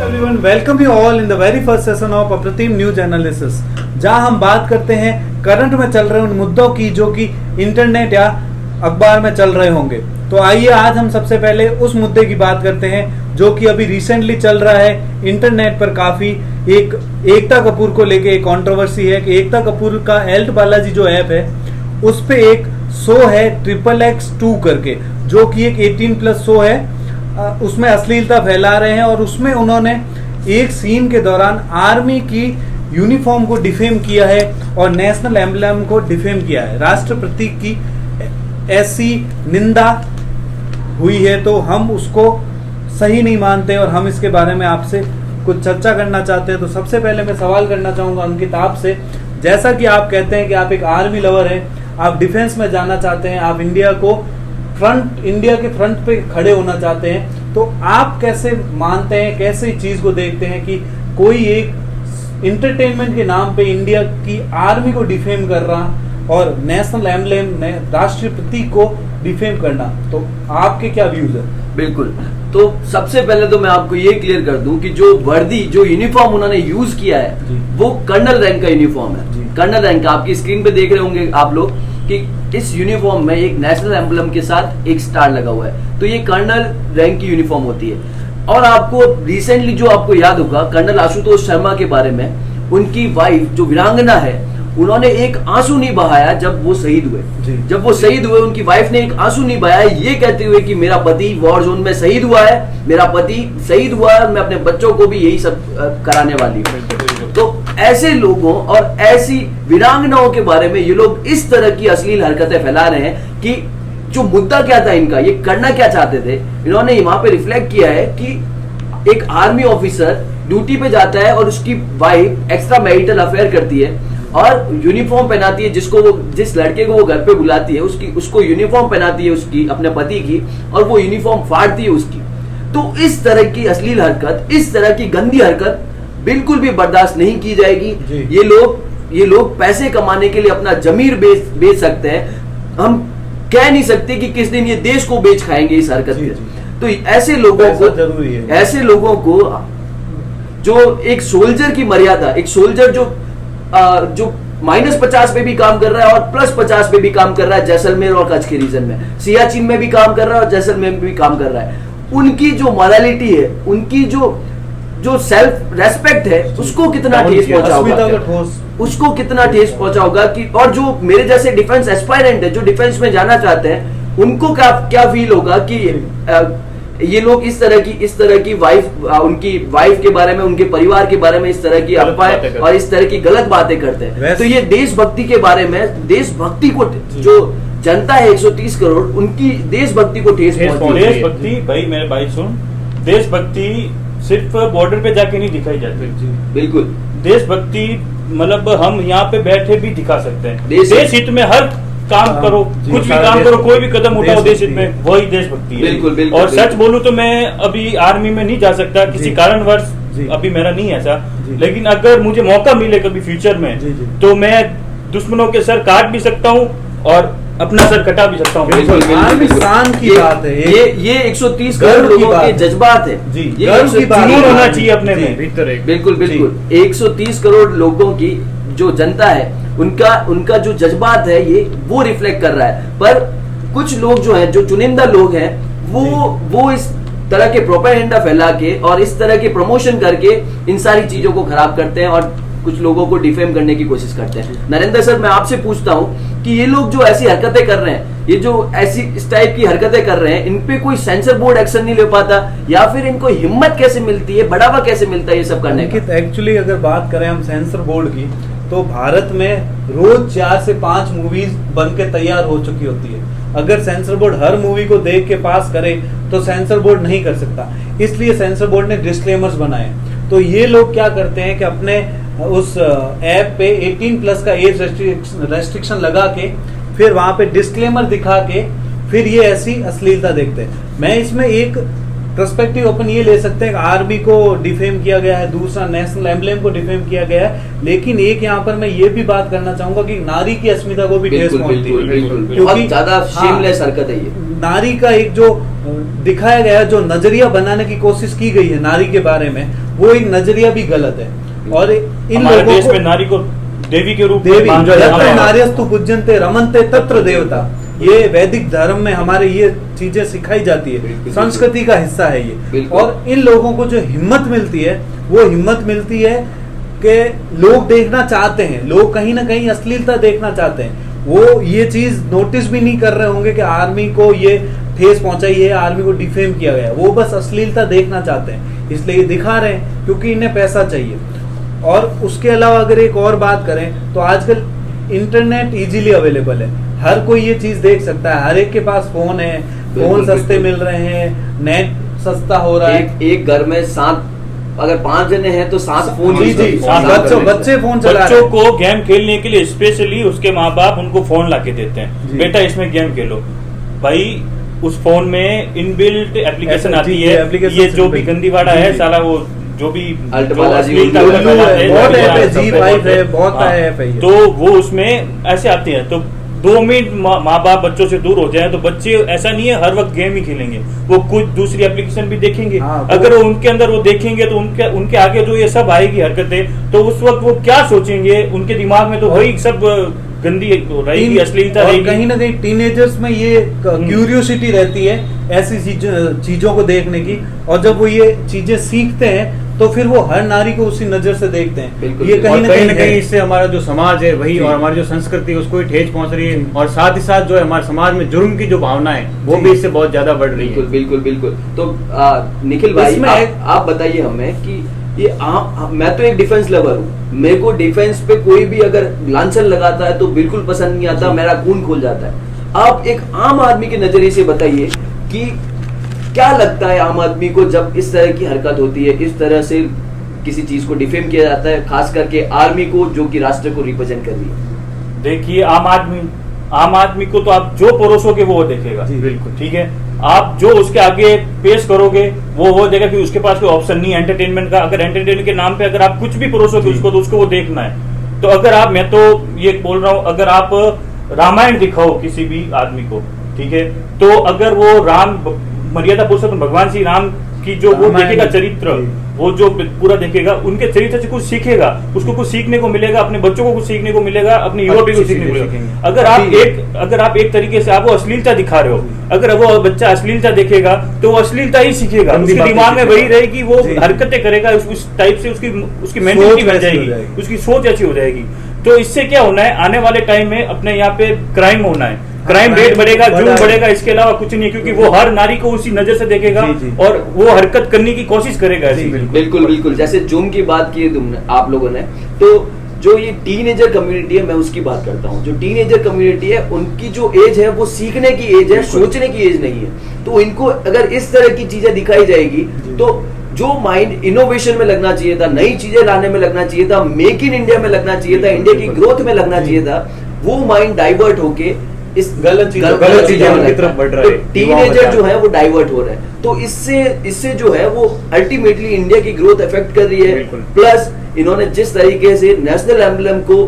everyone, welcome you all in the very first session of अप्रतिम news analysis, जहां हम बात करते हैं करंट में चल रहे उन मुद्दों की जो कि इंटरनेट या अखबार में चल रहे होंगे। तो आइए आज हम सबसे पहले उस मुद्दे की बात करते हैं जो कि अभी रिसेंटली चल रहा है इंटरनेट पर। काफी एक एकता कपूर को लेके एक कंट्रोवर्सी है कि एकता कपूर का एल्ट बालाजी जो ऐप है उस पे एक शो है XXX2 करके, जो कि एक 18+ शो है। उसमें अश्लीलता फैला रहे हैं और उसमें उन्होंने एक सीन के दौरान आर्मी की यूनिफॉर्म को डिफेम किया है और नेशनल एम्बलम को डिफेम किया है। राष्ट्र प्रतीक की ऐसी निंदा हुई है तो हम उसको सही नहीं मानते और हम इसके बारे में आपसे कुछ चर्चा करना चाहते हैं। तो सबसे पहले मैं सवाल करना चाहूंगा अंकित आपसे, जैसा कि आप कहते हैं कि आप एक आर्मी लवर हैं, आप डिफेंस में जाना चाहते हैं, आप इंडिया के फ्रंट पे खड़े होना चाहते हैं, तो आप कैसे मानते हैं, कैसे चीज को देखते हैं कि कोई एक इंटरटेनमेंट के नाम पे इंडिया की आर्मी को डिफेम कर रहा और नेशनल एम्बलम राष्ट्रीय प्रतीक को डिफेम करना, तो आपके क्या व्यूज है? बिल्कुल, तो सबसे पहले तो मैं आपको ये क्लियर कर दूं कि जो वर्दी, जो यूनिफॉर्म उन्होंने यूज किया है वो कर्नल रैंक का यूनिफॉर्म है। कर्नल रैंक का आपकी स्क्रीन पे देख रहे होंगे आप लोग कि इस यूनिफॉर्म में एक नेशनल एम्बलम के साथ एक स्टार लगा हुआ है, तो ये कर्नल रैंक की यूनिफॉर्म होती है। और आपको रिसेंटली जो आपको याद होगा कर्नल आशुतोष शर्मा के बारे में, उनकी वाइफ जो वीरांगना है, उन्होंने एक आंसू नहीं बहाया जब वो शहीद हुए। उनकी वाइफ ने एक आंसू नहीं बहाया ये कहते हुए कि मेरा पति वॉर जोन में शहीद हुआ है, मेरा पति शहीद हुआ है, मैं अपने बच्चों को भी यही सब कराने वाली हूँ। तो ऐसे लोगों और ऐसी वीरांगनाओं के बारे में ये लोग इस तरह की अश्लील हरकतें फैला रहे हैं कि जो मुद्दा क्या था इनका, ये करना क्या चाहते थे, इन्होंने वहां पे रिफ्लेक्ट किया है कि एक आर्मी ऑफिसर ड्यूटी पे जाता है और उसकी वाइफ एक्स्ट्रा मैरिटल अफेयर करती है और यूनिफॉर्म पहनाती है, जिस लड़के को वो घर पे बुलाती है उसको यूनिफॉर्म पहनाती है उसकी, अपने पति की, और वो यूनिफॉर्म फाड़ती है उसकी। तो इस तरह की अश्लील हरकत, इस तरह की गंदी हरकत बिल्कुल भी बर्दाश्त नहीं की जाएगी। ये लोग पैसे कमाने के लिए अपना जमीर बेच सकते हैं। हम कह नहीं सकते कि किस दिन ये देश को बेच खाएंगे इस हरकत से। तो ऐसे लोगों को जो एक सोल्जर की मर्यादा, एक सोल्जर जो -50 पे भी काम कर रहा है और +50 पे भी काम कर रहा है, जैसलमेर और कच्छ के रीजन में, सियाचिन में भी काम कर रहा है और जैसलमेर में भी काम कर रहा है, उनकी जो मॉरलिटी है, उनकी जो सेल्फ रेस्पेक्ट है, उसको कितना ठेस पहुंचा होगा, उसको कितना ठेस पहुंचा होगा कि, और जो मेरे जैसे डिफेंस एस्पायरेंट है, जो डिफेंस में जाना चाहते हैं, उनको क्या फील होगा कि ये लोग इस तरह की उनकी वाइफ के बारे में, उनके परिवार के बारे में इस तरह की अफवाहें और इस तरह की गलत बातें करते हैं। तो ये देशभक्ति के बारे में, देशभक्ति को जो जनता है 130 करोड़, उनकी देशभक्ति को ठेस पहुंची। देशभक्ति भाई मेरे भाई सुन, देशभक्ति सिर्फ बॉर्डर पे जाके नहीं दिखाई जाती। बिल्कुल, देशभक्ति मतलब हम यहाँ पे बैठे भी दिखा सकते हैं। देश हित में हर काम करो, कुछ भी काम करो, कोई भी कदम उठाओ देश हित में, वही देशभक्ति है। बिल्कुल, और सच बोलूं तो मैं अभी आर्मी में नहीं जा सकता किसी कारणवश, अभी मेरा नहीं ऐसा, लेकिन अगर मुझे मौका मिले कभी फ्यूचर में तो मैं दुश्मनों के सर काट भी सकता हूँ और अपना सर कटा भी सकता हूँ। शान की बात है ये 130 करोड़ लोगों के जज्बात है, ये जुनून होना चाहिए अपने में। बिल्कुल 130 करोड़ लोगों की जो जनता है, उनका जो जज्बात है ये वो रिफ्लेक्ट कर रहा है। पर कुछ लोग जो हैं, जो चुनिंदा लोग हैं, वो इस तरह के प्रोपेगेंडा फैला के और इस तरह के प्रमोशन करके इन सारी चीजों को खराब करते हैं और कुछ लोगों को डिफेम करने की कोशिश करते हैं। नरेंद्र सर, मैं आपसे पूछता हूं कि ये लोग जो ऐसी हरकतें कर रहे हैं, ये जो ऐसी इस टाइप की हरकतें कर रहे हैं, इन पे कोई सेंसर बोर्ड एक्शन नहीं ले पाता, या फिर इनको हिम्मत कैसे मिलती है, बढ़ावा कैसे मिलता है ये सब करने का? एक्चुअली अगर बात करें हम सेंसर बोर्ड की, तो भारत में रोज 4 से 5 मूवीज बन के तैयार हो चुकी होती है। अगर सेंसर बोर्ड हर मूवी को देख के पास करे तो सेंसर बोर्ड नहीं कर सकता, इसलिए सेंसर बोर्ड ने डिस्क्लेमर्स बनाए। तो ये लोग क्या करते हैं कि अपने उस ऐप पे 18+ का एज रेस्ट्रिक्शन लगा के फिर वहां पे डिस्क्लेमर दिखा के फिर ये ऐसी अश्लीलता देखते हैं। मैं इसमें एक पर्सपेक्टिव अपन ये ले सकते हैं कि आर्मी को डिफेम किया गया है, दूसरा नेशनल एम्बलम को डिफेम किया गया है, लेकिन एक यहाँ पर मैं ये भी बात करना चाहूंगा कि नारी की अस्मिता को भी ठेस पहुंचती है, क्योंकि ज्यादा शेमलेस हरकत है ये। नारी का एक जो दिखाया गया, जो नजरिया बनाने की कोशिश की गई है नारी के बारे में, वो एक नजरिया भी गलत है। और इन लोगों देश में नारी को देवी के रूप में नार्यस्तु पूज्यन्ते रमन्ते तत्र देवता, ये वैदिक धर्म में हमारे ये चीजें सिखाई जाती है, संस्कृति का हिस्सा है ये। और इन लोगों को जो हिम्मत मिलती है, वो हिम्मत मिलती है कि लोग देखना चाहते हैं, लोग कहीं ना कहीं अश्लीलता देखना चाहते हैं, वो ये चीज नोटिस भी नहीं कर रहे होंगे कि आर्मी को ये ठेस पहुंचाई है, आर्मी को डिफेम किया गया, वो बस अश्लीलता देखना चाहते हैं, इसलिए ये दिखा रहे हैं क्योंकि इन्हें पैसा चाहिए। और उसके अलावा अगर एक और बात करें तो आजकल इंटरनेट इजीली अवेलेबल है, हर कोई ये चीज देख सकता है, हर एक के पास फोन है, फोन सस्ते मिल रहे हैं, नेट सस्ता हो रहा है। एक घर में 7 अगर 5 जने हैं तो 7 फोन, बच्चे फोन चला रहे हैं। बच्चों को गेम खेलने के लिए स्पेशली उसके माँ बाप उनको फोन लाके देते हैं, बेटा इसमें गेम खेलो। भाई उस फोन में इनबिल्ट एप्लीकेशन आती है, ये जो भी गंदीवाड़ा है साला, वो जो भी तो वो उसमें ऐसे आते हैं। तो 2 मिनट माँ बाप बच्चों से दूर हो जाए तो बच्चे ऐसा नहीं है हर वक्त गेम ही खेलेंगे, वो कुछ दूसरी एप्लीकेशन भी देखेंगे। अगर वो उनके अंदर वो देखेंगे तो उनके आगे जो ये सब आएगी हरकतें, तो उस वक्त वो क्या सोचेंगे, उनके दिमाग में तो वही सब गंदी रहेगी, अश्लीलता रहेगी। कहीं ना कहीं टीनेजर्स में ये क्यूरियोसिटी रहती है ऐसी चीजों को देखने की, और जब वो ये चीजें सीखते हैं तो फिर वो हर नारी को उसी नजर से देखते हैं। ये कहीं ना कहीं इससे हमारा जो समाज है वही, और हमारी जो संस्कृति है उसको ही ठेस पहुंच रही है, और साथ ही साथ जो है हमारे समाज में जुर्म की जो भावना है वो भी इससे बहुत ज्यादा बढ़ रही है। बिल्कुल। तो निखिल भाई आप बताइए हमें कि ये मैं तो एक डिफेंस लवर हूँ, मेरे को डिफेंस पे कोई भी अगर लांछन लगाता है तो बिल्कुल पसंद नहीं आता, मेरा खून खोल जाता है। आप एक आम आदमी के नजरिए से बताइए कि क्या लगता है आम आदमी को जब इस तरह की हरकत होती है, इस तरह से किसी चीज को डिफेम किया जाता है, खास करके आर्मी को जो कि राष्ट्र को रिप्रेजेंट कर रही है। देखिए आम आदमी को तो आप जो परोसोगे वो देखेगा, बिल्कुल ठीक है। आप जो उसके आगे पेश करोगे वो देगा कि उसके पास कोई ऑप्शन नहीं है एंटरटेनमेंट का। अगर एंटरटेनमेंट के नाम पे अगर आप कुछ भी परोसोगे उसको, तो उसको वो देखना है। तो अगर आप, मैं तो ये बोल रहा हूँ, अगर आप रामायण दिखाओ किसी भी आदमी को, ठीक है, तो अगर वो राम मर्यादा पुरुषोत्तम भगवान श्री राम की जो वो देखेगा चरित्र, वो जो पूरा देखेगा, उनके चरित्र से कुछ सीखेगा, उसको कुछ सीखने को मिलेगा, अपने बच्चों को कुछ सीखने को मिलेगा, अपने युवा पीढ़ी को सीखने को मिलेगा। अगर आप एक तरीके से आप वो अश्लीलता दिखा रहे हो, अगर वो बच्चा अश्लीलता देखेगा तो वो अश्लीलता ही सीखेगा, उसके दिमाग में वही रहेगी, वो हरकतें करेगा, उस टाइप से उसकी मेंटालिटी बन जाएगी, उसकी सोच अच्छी हो जाएगी। तो इससे क्या होना है, आने वाले टाइम में अपने यहाँ पे क्राइम होना है, क्राइम रेट बढ़ेगा, जुर्म बढ़ेगा, इसके अलावा कुछ नहीं, क्योंकि वो हर नारी को उसी नजर से देखेगा और वो हरकत करने की कोशिश करेगा। बिल्कुल। जैसे जुर्म की बात की तुमने, आप लोगों ने, तो जो ये टीनेजर कम्युनिटी है, मैं उसकी बात करता हूँ। जो टीनेजर कम्युनिटी है, उनकी जो एज है वो सीखने की एज है, सोचने की एज नहीं है। तो इनको अगर इस तरह की चीजें दिखाई जाएगी तो जो माइंड इनोवेशन में लगना चाहिए था, नई चीजें लाने में लगना चाहिए था, मेक इन इंडिया में लगना चाहिए था, इंडिया की ग्रोथ में लगना चाहिए था, वो माइंड डाइवर्ट होके इस गलत चीजों की तरफ बढ़ रहा है। टीनेजर जो है वो डाइवर्ट हो रहे हैं। तो इससे जो है वो अल्टीमेटली इंडिया की ग्रोथ इफेक्ट कर रही है। प्लस इन्होंने जिस तरीके से नेशनल एम्बलम को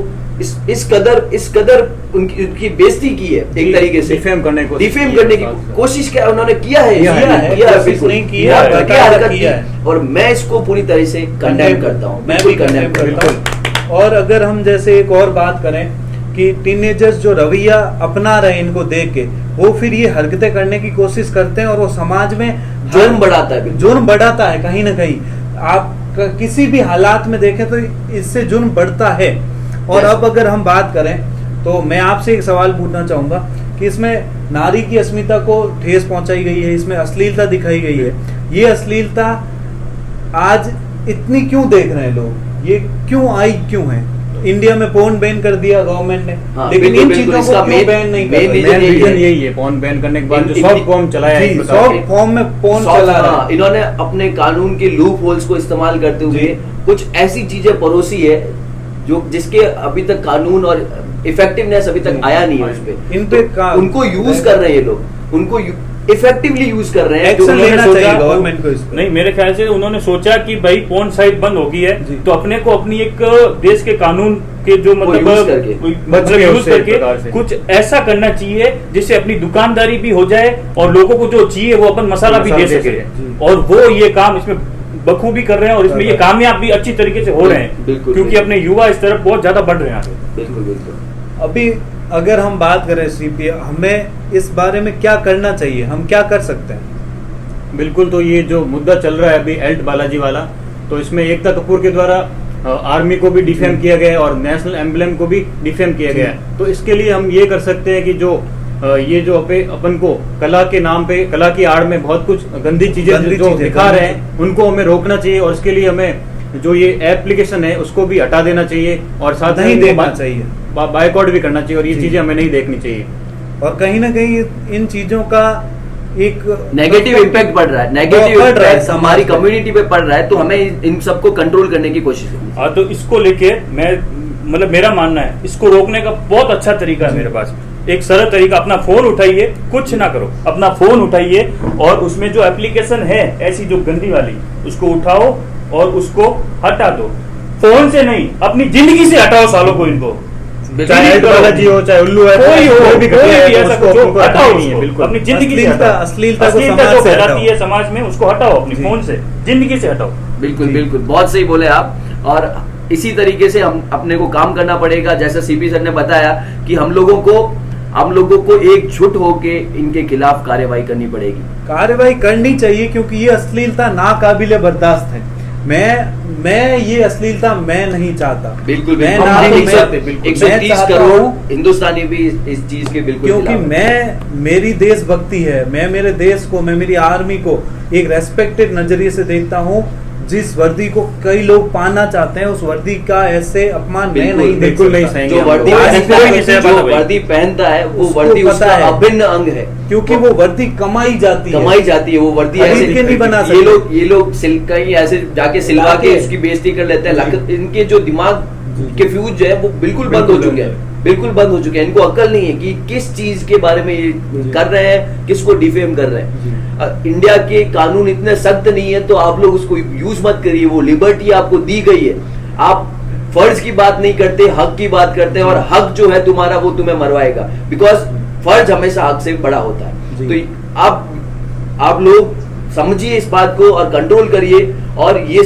इस कदर उनकी बेइज्जती की है, एक तरीके से डिफेम करने की कोशिश क्या उन्होंने किया है, और मैं इसको पूरी तरह से कंडेम करता हूँ, मैं भी कंडेम करता हूँ। और अगर हम जैसे एक और बात करें कि टीनेजर्स जो रवैया अपना रहे हैं इनको देख के, वो फिर ये हरकतें करने की कोशिश करते हैं, और वो समाज में जुर्म बढ़ाता है कहीं ना कहीं। आप किसी भी हालात में देखें तो इससे जुर्म बढ़ता है। और अब अगर हम बात करें तो मैं आपसे एक सवाल पूछना चाहूंगा कि इसमें नारी की अस्मिता को ठेस पहुंचाई गई है, इसमें अश्लीलता दिखाई गई है, ये अश्लीलता आज इतनी क्यों देख रहे हैं लोग, ये क्यों आई क्यों है? इंडिया में पोर्न बैन कर दिया गवर्नमेंट ने, लेकिन इन चीजों को क्यों बैन नहीं कर रहे? रीजन यही है, पोर्न बैन करने के बाद जो सॉफ्ट फॉर्म चलाया है, सॉफ्ट फॉर्म में पोर्न चला रहा है। इन्होंने अपने कानून के लूप होल्स को इस्तेमाल करते हुए कुछ ऐसी चीजें परोसी है जो जिसके अभी तक कानून और इफेक्टिवनेस अभी तक आया नहीं है उस पे। उनको यूज कर रहे हैं ये लोग, इफेक्टिवली यूज कर रहे हैं। एक्शन लेना सोचा- चाहिए गवर्नमेंट को इस पर। नहीं, मेरे ख्याल से उन्होंने सोचा कि भाई पोर्न साइट बंद हो गई है जी। तो अपने को अपनी एक देश के कानून के जो मतलब use करके, मतलब गए यूज उससे एक प्रकार करके से। कुछ ऐसा करना चाहिए जिससे अपनी दुकानदारी भी हो जाए और लोगों को जो चाहिए वो अपन मसाला भी दे सके। जी। और वो ये काम इसमें बखूबी कर रहे हैं और इसमें ये कामयाब भी अच्छी तरीके से हो रहे हैं, बिल्कुल, क्योंकि बिल्कुल। अपने युवा इस तरफ बहुत ज्यादा बढ़ रहे हैं आगे। बिल्कुल बिल्कुल। अभी अगर हम बात करें सीपी, हमें इस बारे में क्या करना चाहिए, हम क्या कर सकते हैं? बिल्कुल, तो ये जो मुद्दा चल रहा है अभी एल्ट बालाजी वाला, तो इसमें एकता कपूर के द्वारा आर्मी को भी डिफेम किया गया है और नेशनल एम्बलम को भी डिफेम किया गया है। तो इसके लिए हम ये कर सकते हैं कि जो ये जो अपन को कला के नाम पे, कला की आड़ में बहुत कुछ गंदी चीजें जो दिखा रहे हैं उनको हमें रोकना चाहिए और इसके लिए हमें जो ये एप्लीकेशन है उसको भी हटा देना चाहिए और साथ नहीं देखना चाहिए, बायकॉट भी करना चाहिए और ये जी। चीजें हमें नहीं देखनी चाहिए। और कहीं ना कहीं इन चीजों का एक नेगेटिव इम्पैक्ट पड़ रहा है, नेगेटिव पड़ रहा है इम्पैक्ट हमारी कम्युनिटी पे पड़ रहा है, तो हमें इन सबको कंट्रोल करने की कोशिश करनी हाँ, तो इसको लेके मैं मतलब मेरा मानना है इसको रोकने का बहुत अच्छा तरीका है मेरे पास। एक सरल तरीका, अपना फोन उठाइए, कुछ ना करो, अपना फोन उठाइए और उसमें जो एप्लीकेशन है ऐसी जो गंदी वाली उसको उठाओ और उसको हटा दो। फोन से नहीं, अपनी जिंदगी से हटाओ सालों को इनको। चाहे एल्ट बालाजी हो, चाहे उल्लू है, कोई हो, कोई भी कोई घटना है, भी तो ऐसा उसको कुछ हो, उनको हटाओ हटानी है, उसको। बिल्कुल। अपनी जिंदगी से अश्लीलता- हटाओ। अश्लीलता को अश्लीलता समाज जो से फैलाती हटाओ। है समाज में उसको हटाओ, अपनी जी। फोन से, जिंदगी से हटाओ। बिल्कुल जी। बिल्कुल, बहुत सही बोले आप। और इसी तरीके से हम अपने को काम करना पड़ेगा, जैसा सीपी सर ने बताया कि हम लोगों को एकजुट होके इनके खिलाफ कार्यवाही करनी पड़ेगी। कार्रवाई करनी चाहिए क्योंकि ये अश्लीलता नाकाबिले बर्दाश्त है। मैं ये अश्लीलता मैं नहीं चाहता। बिल्कुल मैं बिल्कुल, ना हम तो एक मैं- सौ- मैं 130 चाहता करोड़ हूं, हिंदुस्तानी भी इस चीज के बिल्कुल क्योंकि खिलाफ हैं। मेरी देशभक्ति है, मैं मेरे देश को, मैं मेरी आर्मी को एक रेस्पेक्टेड नजरिए से देखता हूँ। जिस वर्दी को कई लोग पाना चाहते हैं उस वर्दी का ऐसे अपमान मैं बिल्कुल, नहीं देख बिल्कुल नहीं सकता। सहेंगे जो हम वर्दी लोग। पहनता कोई है, नहीं सह जो पाता भाई। वर्दी पहनता है वो उसको वर्दी पता उसका है। अभिन्न अंग है, क्योंकि वो वर्दी कमाई जाती है। कमाई जाती है। वो वर्दी खरीद ऐसे के नहीं बना ये सकते। लोग कहीं ऐसे जाके सिलवा लाके- के उसकी बेइज्जती कर लेते हैं। इनके जो दिमाग के फ्यूज जो है वो बिल्कुल बंद हो चुके हैं, बिल्कुल बंद हो चुके हैं। इनको अकल नहीं है कि किस चीज के बारे में ये कर रहे हैं, किसको डिफेम कर रहे हैं। इंडिया के कानून इतने सख्त नहीं है तो आप लोग उसको यूज मत करिए। वो लिबर्टी आपको दी गई है, आप फर्ज की बात नहीं करते, हक की बात करते हैं और हक जो है तुम्हारा वो तुम्हें मरवाएगा, बिकॉज फर्ज हमेशा हक से बड़ा होता है। तो आप लोग समझिए इस बात को और कंट्रोल करिए। और ये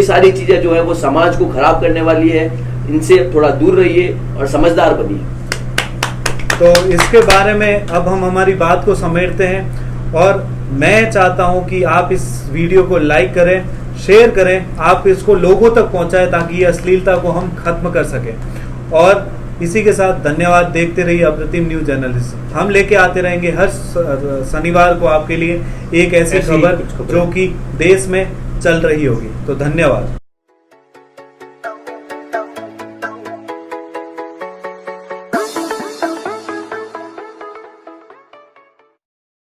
सारी चीजें जो है वो समाज को खराब करने वाली है, इनसे थोड़ा दूर रहिए और समझदार बनिए। तो इसके बारे में अब हम हमारी बात को समेटते हैं और मैं चाहता हूं कि आप इस वीडियो को लाइक करें, शेयर करें, आप इसको लोगों तक पहुंचाएं ताकि ये अश्लीलता को हम खत्म कर सकें। और इसी के साथ धन्यवाद। देखते रहिए अप्रतिम न्यूज जर्नलिस्ट। हम लेके आते रहेंगे हर शनिवार को आपके लिए एक ऐसी खबर जो कि देश में चल रही होगी। तो धन्यवाद।